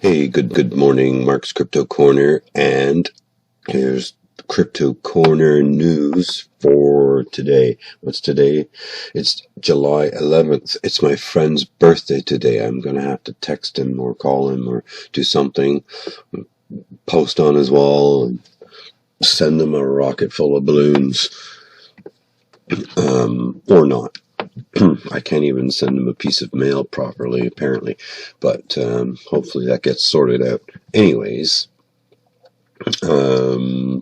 Hey, good morning, Mark's Crypto Corner, and here's Crypto Corner news for today. What's today? It's July 11th. It's my friend's birthday today. I'm gonna have to text him or call him or do something, post on his wall, and send him a rocket full of balloons, or not. I can't even send him a piece of mail properly, apparently, but hopefully that gets sorted out. Anyways,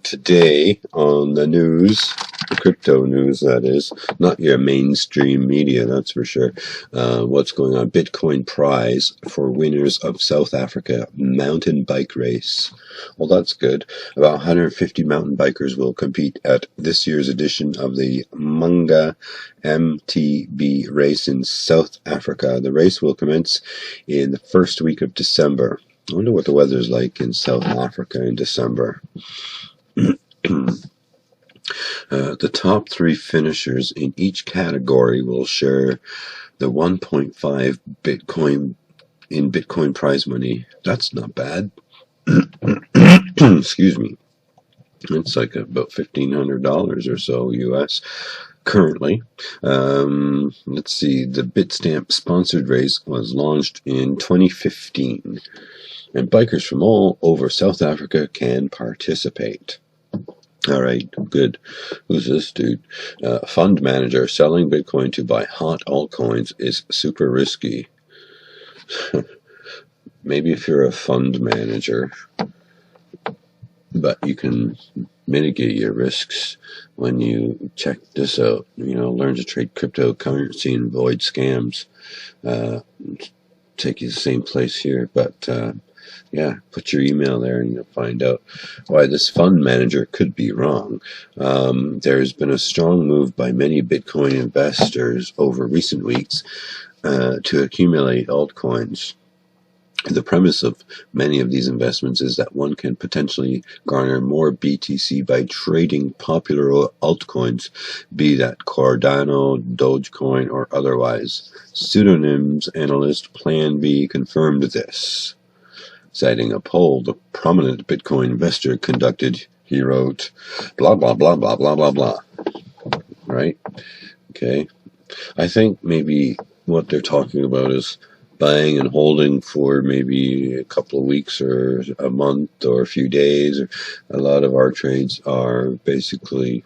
today on the news, the crypto news, that is, not your mainstream media, that's for sure. What's going on? Bitcoin prize for winners of South Africa mountain bike race. Well, that's good. About 150 mountain bikers will compete at this year's edition of the Manga MTB race in South Africa. The race will commence in the first week of December. I wonder what the weather's like in South Africa in December. The top three finishers in each category will share the 1.5 Bitcoin in Bitcoin prize money. That's not bad. Excuse me. It's like about $1,500 or so US currently. Let's see. The Bitstamp sponsored race was launched in 2015. And bikers from all over South Africa can participate. All right, good. Who's this dude? Fund manager selling Bitcoin to buy hot altcoins is super risky. Maybe if you're a fund manager, but you can mitigate your risks when you check this out. Learn to trade cryptocurrency and avoid scams. Take you to the same place here, but yeah, put your email there and you'll find out why this fund manager could be wrong. There's been a strong move by many Bitcoin investors over recent weeks to accumulate altcoins. The premise of many of these investments is that one can potentially garner more BTC by trading popular altcoins, be that Cardano, Dogecoin, or otherwise. Pseudonyms analyst Plan B confirmed this. Citing a poll the prominent Bitcoin investor conducted, he wrote, blah, blah, blah, blah, blah, blah, blah. Right? Okay. I think maybe what they're talking about is buying and holding for maybe a couple of weeks or a month or a few days. A lot of our trades are basically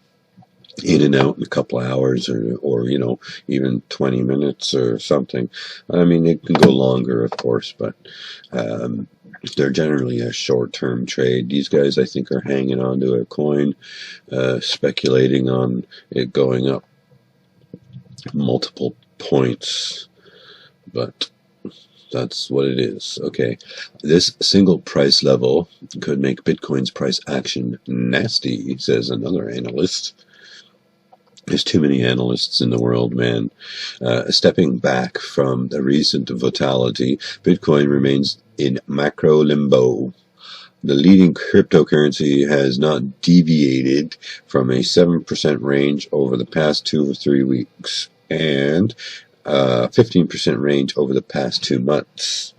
in and out in a couple of hours or even 20 minutes or something. I mean, it can go longer, of course, but they're generally a short-term trade. These guys, I think, are hanging on to a coin, speculating on it going up multiple points, but that's what it is. Okay, this single price level could make Bitcoin's price action nasty, says another analyst. There's too many analysts in the world, man. Stepping back from the recent volatility, Bitcoin remains in macro limbo. The leading cryptocurrency has not deviated from a 7% range over the past 2 or 3 weeks and 15% range over the past 2 months.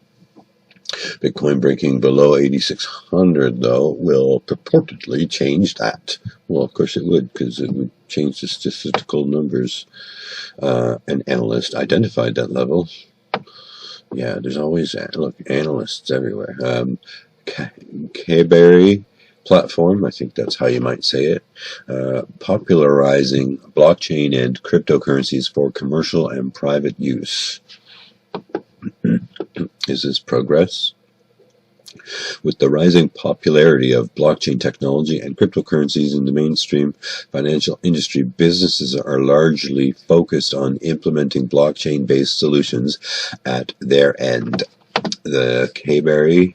Bitcoin breaking below 8,600, though, will purportedly change that. Well, of course it would, because it would change the statistical numbers. An analyst identified that level. Yeah, there's always analysts everywhere. Kberry platform, I think that's how you might say it, popularizing blockchain and cryptocurrencies for commercial and private use. Is this progress? With the rising popularity of blockchain technology and cryptocurrencies in the mainstream financial industry, businesses are largely focused on implementing blockchain-based solutions at their end. The Kberry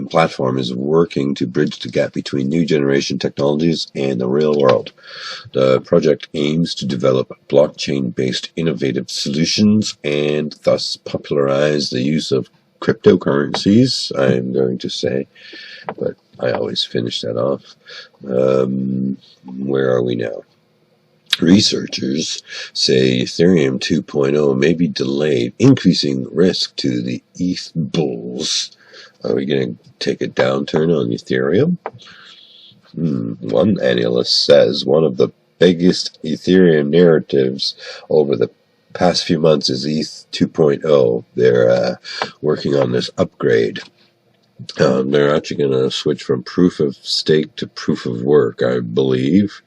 platform is working to bridge the gap between new generation technologies and the real world. The project aims to develop blockchain-based innovative solutions and thus popularize the use of cryptocurrencies, I'm going to say, but I always finish that off. Where are we now? Researchers say Ethereum 2.0 may be delayed, increasing risk to the ETH bulls. Are we going to take a downturn on Ethereum? One analyst says one of the biggest Ethereum narratives over the past few months is ETH 2.0. They're working on this upgrade. They're actually going to switch from proof of stake to proof of work, I believe.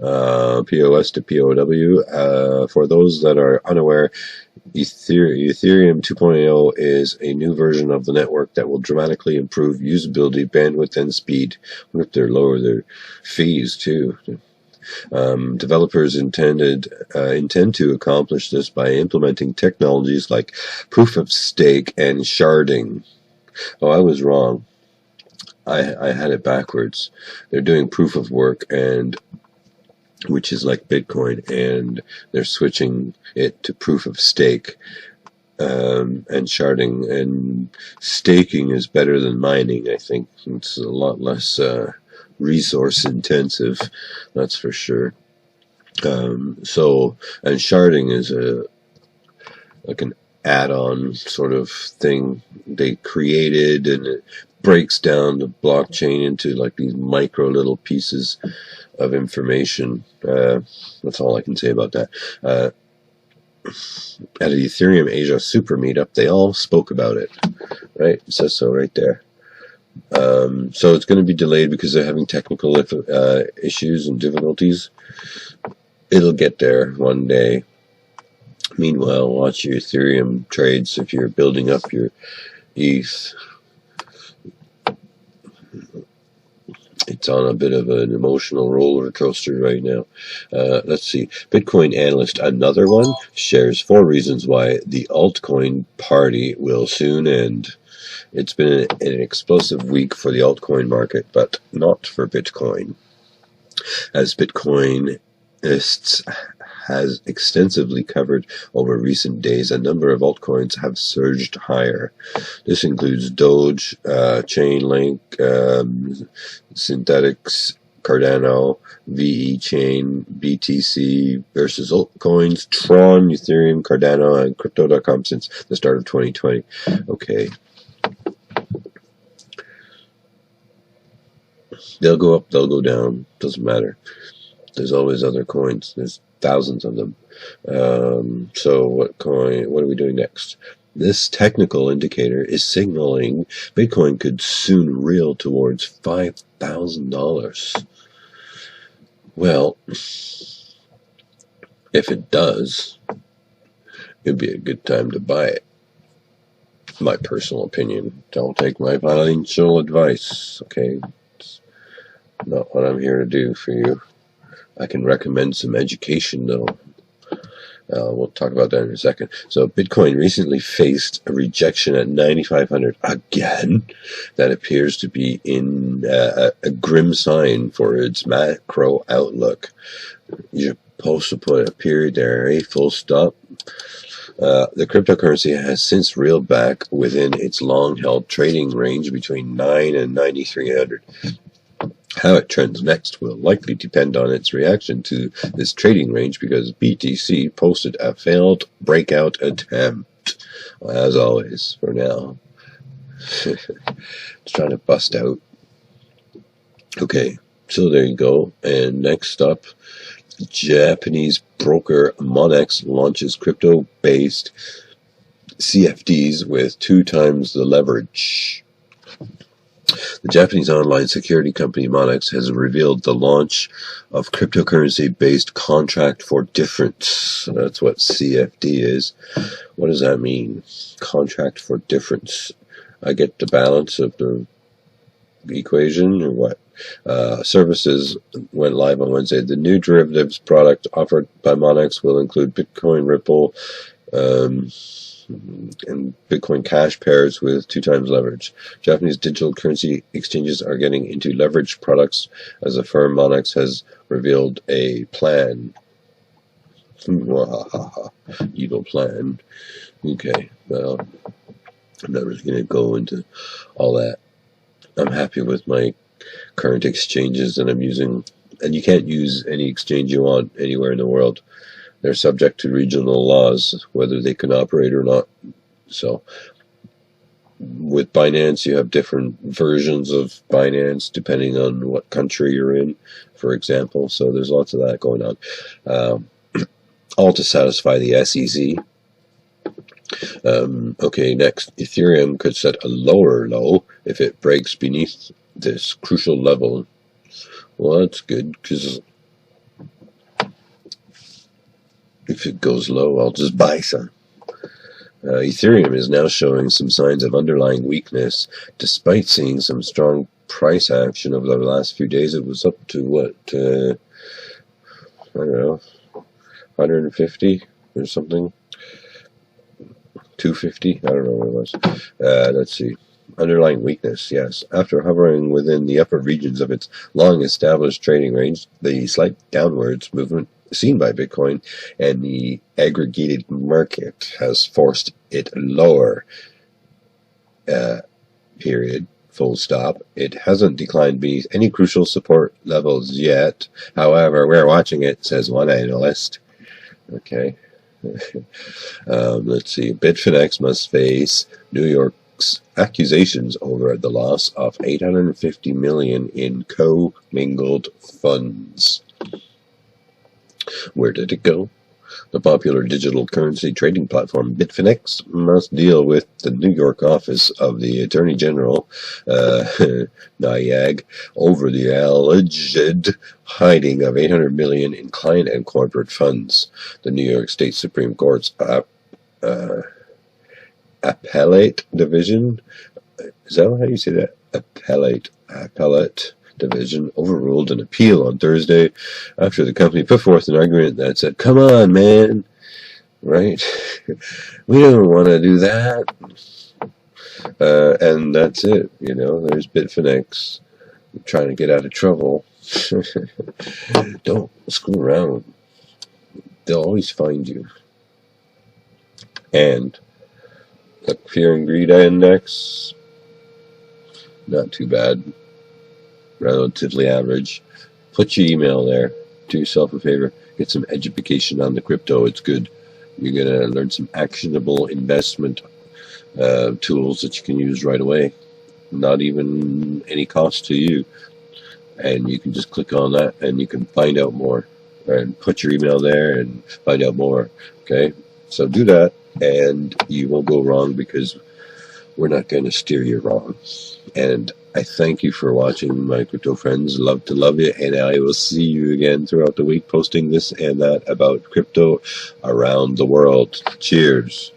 POS to POW. For those that are unaware, Ethereum 2.0 is a new version of the network that will dramatically improve usability, bandwidth, and speed. I wonder if they lower their fees too. Developers intend to accomplish this by implementing technologies like proof of stake and sharding. Oh, I was wrong. I had it backwards. They're doing proof of work, and which is like Bitcoin, and they're switching it to proof of stake and sharding. And staking is better than mining, I think. It's a lot less resource intensive, that's for sure. And sharding is like an add-on sort of thing they created, and it breaks down the blockchain into like these micro little pieces of information. That's all I can say about that. At the Ethereum Asia Super Meetup, they all spoke about it, right? It says so right there. So it's going to be delayed because they're having technical issues and difficulties. It'll get there one day. Meanwhile, watch your Ethereum trades if you're building up your ETH. It's on a bit of an emotional roller coaster right now. Let's see. Bitcoin analyst, another one, shares 4 reasons why the altcoin party will soon end. It's been an explosive week for the altcoin market, but not for Bitcoin. As Bitcoinists has extensively covered over recent days, a number of altcoins have surged higher. This includes Doge, Chainlink, Synthetix, Cardano, VeChain, BTC versus altcoins, Tron, Ethereum, Cardano, and Crypto.com since the start of 2020. Okay. They'll go up, they'll go down, doesn't matter. There's always other coins. There's thousands of them. So what are we doing next? This technical indicator is signaling Bitcoin could soon reel towards $5,000. Well, if it does, it'd be a good time to buy it. My personal opinion. Don't take my financial advice, okay? It's not what I'm here to do for you. I can recommend some education, though. We'll talk about that in a second. So Bitcoin recently faced a rejection at 9,500 again. That appears to be in a grim sign for its macro outlook. You're supposed to put a period there, a full stop. The cryptocurrency has since reeled back within its long-held trading range between 9 and 9,300. How it trends next will likely depend on its reaction to this trading range, because BTC posted a failed breakout attempt, as always, for now. It's trying to bust out. Okay, so there you go. And next up, Japanese broker Monex launches crypto-based CFDs with 2 times the leverage. The Japanese online security company Monex has revealed the launch of cryptocurrency-based contract for difference. That's what CFD is. What does that mean? Contract for difference. I get the balance of the equation, or what? Services went live on Wednesday. The new derivatives product offered by Monex will include Bitcoin, Ripple, and Bitcoin Cash pairs with 2 times leverage. Japanese digital currency exchanges are getting into leveraged products as the firm Monex has revealed a plan. Evil plan. Okay, well, I'm not really going to go into all that. I'm happy with my current exchanges that I'm using, and you can't use any exchange you want anywhere in the world. They're subject to regional laws, whether they can operate or not. So with Binance, you have different versions of Binance depending on what country you're in, for example. So there's lots of that going on. All to satisfy the SEC. Okay, next, Ethereum could set a lower low if it breaks beneath this crucial level. Well, that's good, because if it goes low, I'll just buy some. Ethereum is now showing some signs of underlying weakness, despite seeing some strong price action over the last few days. It was up to what, I don't know, 150 or something, 250, I don't know what it was. Let's see. Underlying weakness, yes. After hovering within the upper regions of its long-established trading range, the slight downwards movement seen by Bitcoin and the aggregated market has forced it lower. Period. Full stop. It hasn't declined beneath any crucial support levels yet. However, we're watching it, says one analyst. Okay. Let's see. Bitfinex must face New York's accusations over the loss of $850 million in co-mingled funds. Where did it go? The popular digital currency trading platform Bitfinex must deal with the New York office of the Attorney General, NYAG, over the alleged hiding of $800 million in client and corporate funds. The New York State Supreme Court's appellate division, is that how you say that? Appellate division overruled an appeal on Thursday after the company put forth an argument that said, come on, man, right? We don't want to do that. And that's it, you know, there's Bitfinex trying to get out of trouble. Don't screw around. They'll always find you. And the Fear and Greed Index, not too bad. Relatively average. Put your email there. Do yourself a favor. Get some education on the crypto. It's good. You're going to learn some actionable investment tools that you can use right away. Not even any cost to you. And you can just click on that and you can find out more. And put your email there and find out more. Okay? So do that and you won't go wrong, because we're not going to steer you wrong. And I thank you for watching, my crypto friends. Love to love you, and I will see you again throughout the week posting this and that about crypto around the world. Cheers.